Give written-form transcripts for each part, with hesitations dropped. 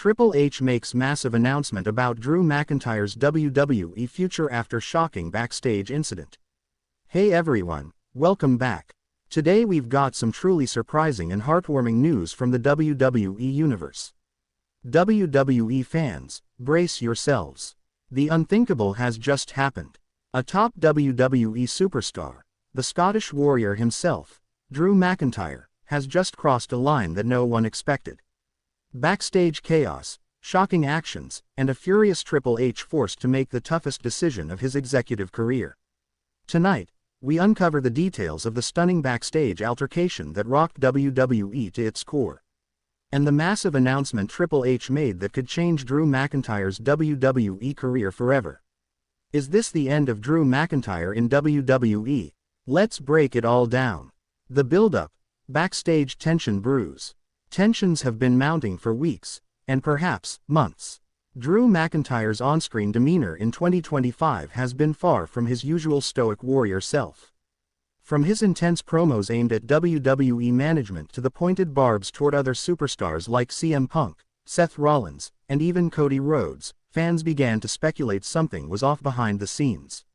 Triple H makes massive announcement about Drew McIntyre's WWE future after shocking backstage incident. Hey everyone, welcome back. Today we've got some truly surprising and heartwarming news from the WWE Universe. WWE fans, brace yourselves. The unthinkable has just happened. A top WWE superstar, the Scottish Warrior himself, Drew McIntyre, has just crossed a line that no one expected. Backstage chaos, shocking actions, and a furious Triple H forced to make the toughest decision of his executive career. Tonight, we uncover the details of the stunning backstage altercation that rocked WWE to its core. And the massive announcement Triple H made that could change Drew McIntyre's WWE career forever. Is this the end of Drew McIntyre in WWE? Let's break it all down. The build-up, backstage tension brews. Tensions have been mounting for weeks, and perhaps months. Drew McIntyre's on-screen demeanor in 2025 has been far from his usual stoic warrior self. From his intense promos aimed at WWE management to the pointed barbs toward other superstars like CM Punk, Seth Rollins, and even Cody Rhodes, fans began to speculate something was off behind the scenes.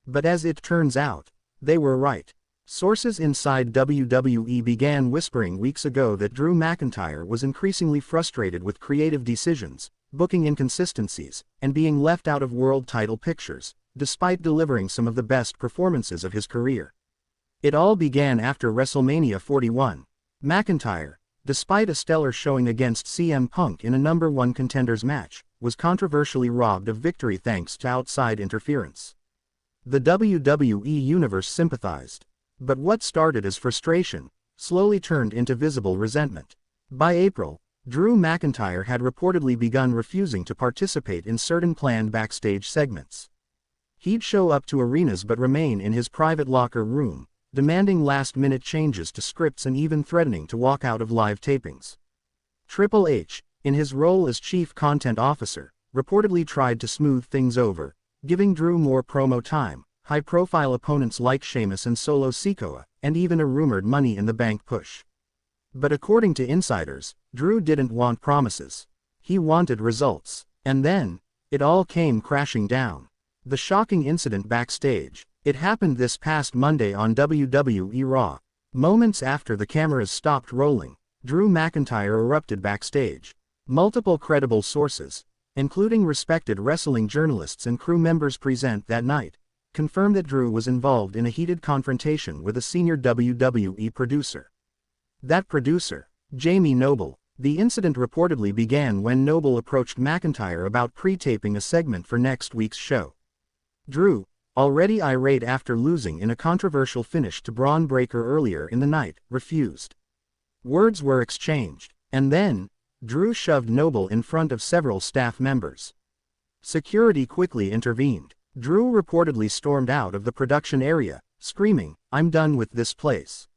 But as it turns out, they were right. Sources inside WWE began whispering weeks ago that Drew McIntyre was increasingly frustrated with creative decisions, booking inconsistencies, and being left out of world title pictures, despite delivering some of the best performances of his career. It all began after WrestleMania 41. McIntyre, despite a stellar showing against CM Punk in a number 1 contenders match, was controversially robbed of victory thanks to outside interference. The WWE Universe sympathized. But what started as frustration slowly turned into visible resentment. By April, Drew McIntyre had reportedly begun refusing to participate in certain planned backstage segments. He'd show up to arenas but remain in his private locker room, demanding last-minute changes to scripts and even threatening to walk out of live tapings. Triple H, in his role as chief content officer, reportedly tried to smooth things over, giving Drew more promo time, high-profile opponents like Sheamus and Solo Sikoa, and even a rumored Money in the Bank push. But according to insiders, Drew didn't want promises. He wanted results. And then, it all came crashing down. The shocking incident backstage. It happened this past Monday on WWE Raw. Moments after the cameras stopped rolling, Drew McIntyre erupted backstage. Multiple credible sources, including respected wrestling journalists and crew members present that night, confirmed that Drew was involved in a heated confrontation with a senior WWE producer. That producer, Jamie Noble. The incident reportedly began when Noble approached McIntyre about pre-taping a segment for next week's show. Drew, already irate after losing in a controversial finish to Braun Breaker earlier in the night, refused. Words were exchanged, and then, Drew shoved Noble in front of several staff members. Security quickly intervened. Drew reportedly stormed out of the production area, screaming, "I'm done with this place."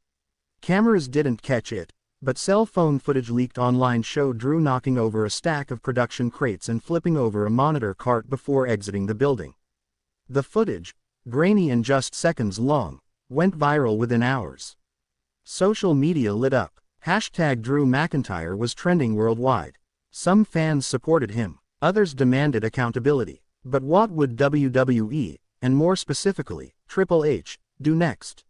Cameras didn't catch it, but cell phone footage leaked online showed Drew knocking over a stack of production crates and flipping over a monitor cart before exiting the building. The footage, grainy and just seconds long, went viral within hours. Social media lit up. Hashtag Drew McIntyre was trending worldwide. Some fans supported him, others demanded accountability. But what would WWE, and more specifically, Triple H, do next?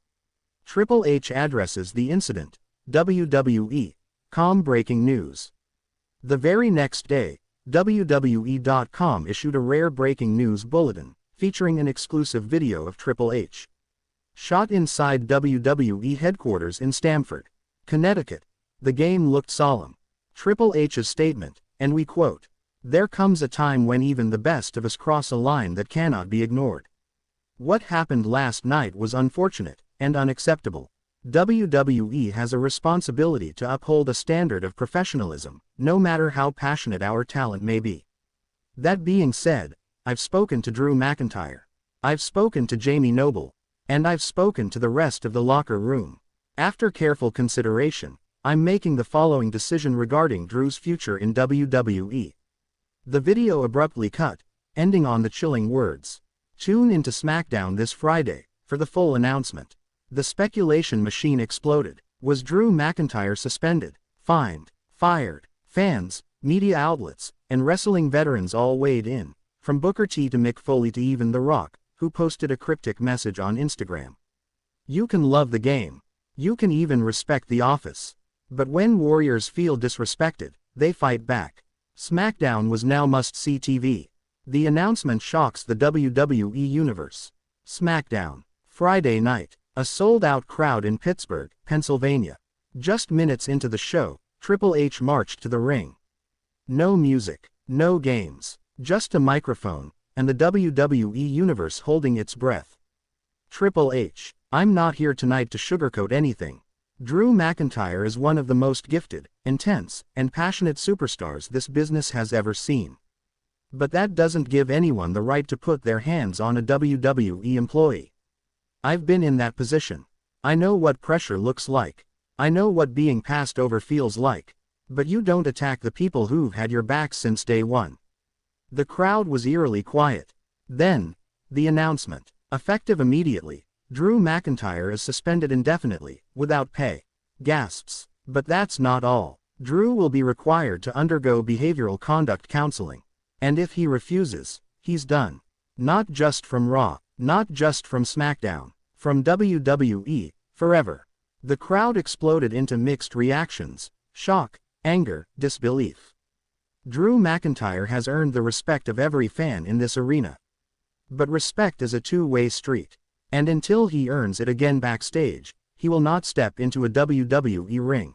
Triple H addresses the incident. WWE.com breaking news. The very next day, WWE.com issued a rare breaking news bulletin, featuring an exclusive video of Triple H. Shot inside WWE headquarters in Stamford, Connecticut. The game looked solemn. Triple H's statement, and we quote, "There comes a time when even the best of us cross a line that cannot be ignored. What happened last night was unfortunate and unacceptable. WWE has a responsibility to uphold a standard of professionalism, no matter how passionate our talent may be. That being said, I've spoken to Drew McIntyre. I've spoken to Jamie Noble. And I've spoken to the rest of the locker room. After careful consideration, I'm making the following decision regarding Drew's future in WWE." The video abruptly cut, ending on the chilling words, "Tune into SmackDown this Friday for the full announcement." The speculation machine exploded. Was Drew McIntyre suspended, fined, fired? Fans, Media outlets and wrestling veterans all weighed in, from Booker T to Mick Foley to even The Rock, who posted a cryptic message on Instagram. You can love the game. You can even respect The Office. But when warriors feel disrespected, they fight back. SmackDown was now must-see TV. The announcement shocks the WWE Universe. SmackDown. Friday night. A sold-out crowd in Pittsburgh, Pennsylvania. Just minutes into the show, Triple H marched to the ring. No music, no games, just a microphone, and the WWE Universe holding its breath. Triple H, I'm not here tonight to sugarcoat anything. Drew McIntyre is one of the most gifted, intense, and passionate superstars this business has ever seen. But that doesn't give anyone the right to put their hands on a WWE employee. I've been in that position. I know what pressure looks like. I know what being passed over feels like. But you don't attack the people who've had your back since day one. The crowd was eerily quiet. Then, the announcement. Effective immediately, Drew McIntyre is suspended indefinitely, without pay. Gasps. But that's not all. Drew will be required to undergo behavioral conduct counseling. And if he refuses, he's done. Not just from Raw, not just from SmackDown, from WWE, forever. The crowd exploded into mixed reactions: shock, anger, disbelief. Drew McIntyre has earned the respect of every fan in this arena. But respect is a two-way street. And until he earns it again backstage, he will not step into a WWE ring.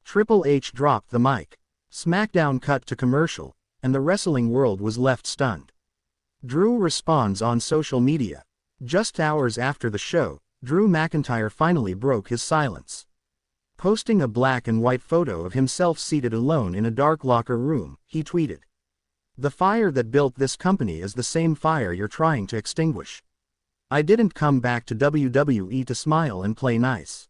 Triple H dropped the mic. SmackDown cut to commercial, and the wrestling world was left stunned. Drew responds on social media. Just hours after the show, Drew McIntyre finally broke his silence. Posting a black and white photo of himself seated alone in a dark locker room, he tweeted, "The fire that built this company is the same fire you're trying to extinguish. I didn't come back to WWE to smile and play nice.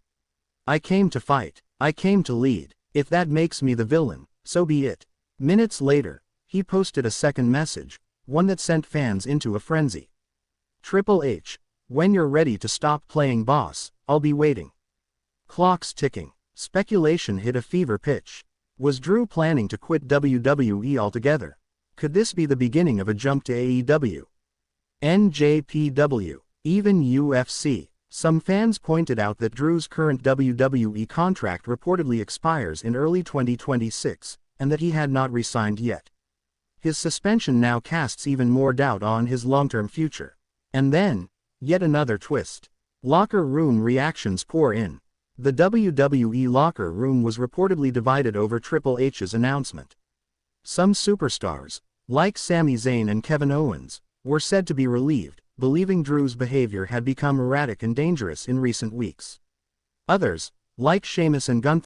I came to fight. I came to lead. If that makes me the villain, so be it." Minutes later, he posted a second message, one that sent fans into a frenzy. Triple H, when you're ready to stop playing boss, I'll be waiting. Clock's ticking. Speculation hit a fever pitch. Was Drew planning to quit WWE altogether? Could this be the beginning of a jump to AEW? NJPW, even UFC. Some fans pointed out that Drew's current WWE contract reportedly expires in early 2026, and that he had not re-signed yet. His suspension now casts even more doubt on his long-term future. And then, yet another twist. Locker room reactions pour in. The WWE locker room was reportedly divided over Triple H's announcement. Some superstars, like Sami Zayn and Kevin Owens, were said to be relieved, believing Drew's behavior had become erratic and dangerous in recent weeks. Others, like Sheamus and Gunther,